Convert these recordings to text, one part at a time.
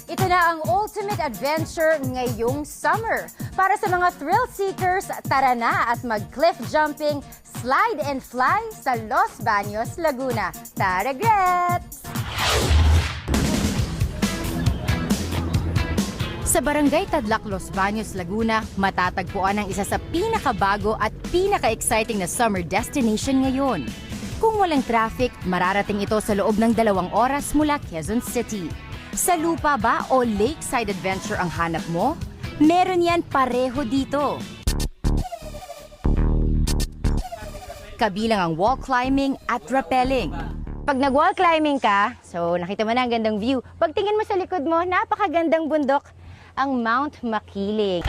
Ito na ang ultimate adventure ngayong summer. Para sa mga thrill seekers, tara na at mag-cliff jumping, slide and fly sa Los Baños, Laguna. Tara, Grets! Sa Barangay Tadlac, Los Baños, Laguna, matatagpuan ang isa sa pinakabago at pinaka-exciting na summer destination ngayon. Kung walang traffic, mararating ito sa loob ng 2 oras mula Quezon City. Sa lupa ba o lakeside adventure ang hanap mo? Meron yan pareho dito. Kabilang ang wall climbing at rappelling. Pag nag-wall climbing ka, so nakita mo na ang gandang view. Pagtingin mo sa likod mo, napakagandang bundok, ang Mount Makiling.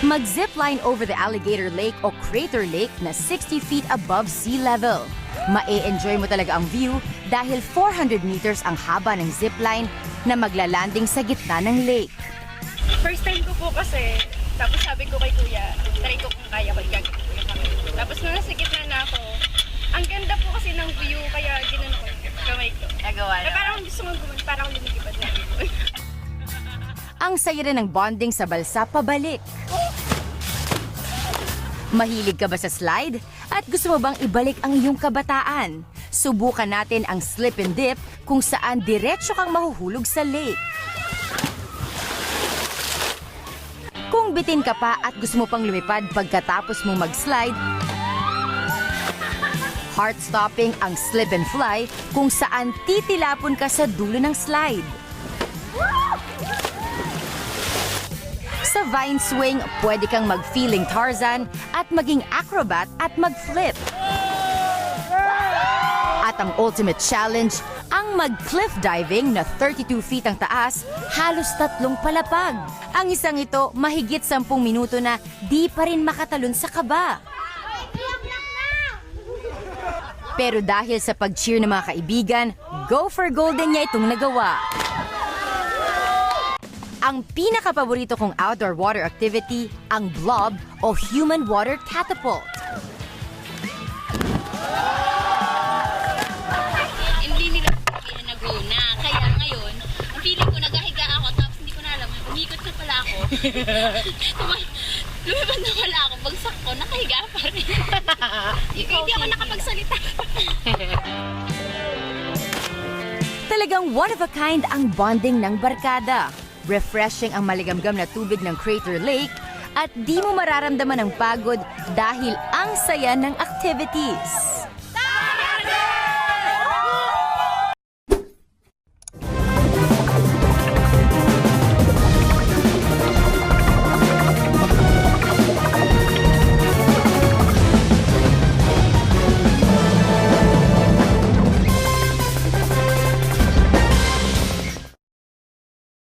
Mag-zipline over the Alligator Lake o Crater Lake na 60 feet above sea level. Ma-e-enjoy mo talaga ang view dahil 400 meters ang haba ng zipline na maglalanding sa gitna ng lake. First time ko po kasi, tapos sabi ko kay kuya, try ko kung kaya ko, gagawin ko kami. Tapos nung nasa gitna na ako, ang ganda po kasi ng view, kaya ginanon ko yung kamay ko. Nagawa na. Parang gusto mong gumawin, parang lumilipad na ito. Ang saya rin ng bonding sa balsa pabalik. Mahilig ka ba sa slide? At gusto mo bang ibalik ang iyong kabataan? Subukan natin ang slip and dip kung saan diretso kang mahuhulog sa lake. Kung bitin ka pa at gusto mo pang lumipad pagkatapos mong mag-slide, heart-stopping ang slip and fly kung saan titilapon ka sa dulo ng slide. Sa vine swing, pwede kang mag-feeling Tarzan at maging acrobat at mag-flip. At ang ultimate challenge, ang mag-cliff diving na 32 feet ang taas, halos 3 palapag. Ang isang ito, mahigit 10 minuto na di pa rin makatalon sa kaba. Pero dahil sa pag-cheer ng mga kaibigan, go for golden niya itong nagawa. Ang pinakapaborito kong outdoor water activity, ang blob o human water catapult. Hindi nila sabihin na go na. Kaya ngayon, ang feeling ko naghahiga ako tapos hindi ko na alam. Umikot na pala ako. Lumipad na pala ako. Bagsak ko, nakahiga pa rin. Hindi ako nakapagsalita. Talagang one of a kind ang bonding ng barkada. Refreshing ang maligamgam na tubig ng Crater Lake at di mo mararamdaman ang pagod dahil ang saya ng activities.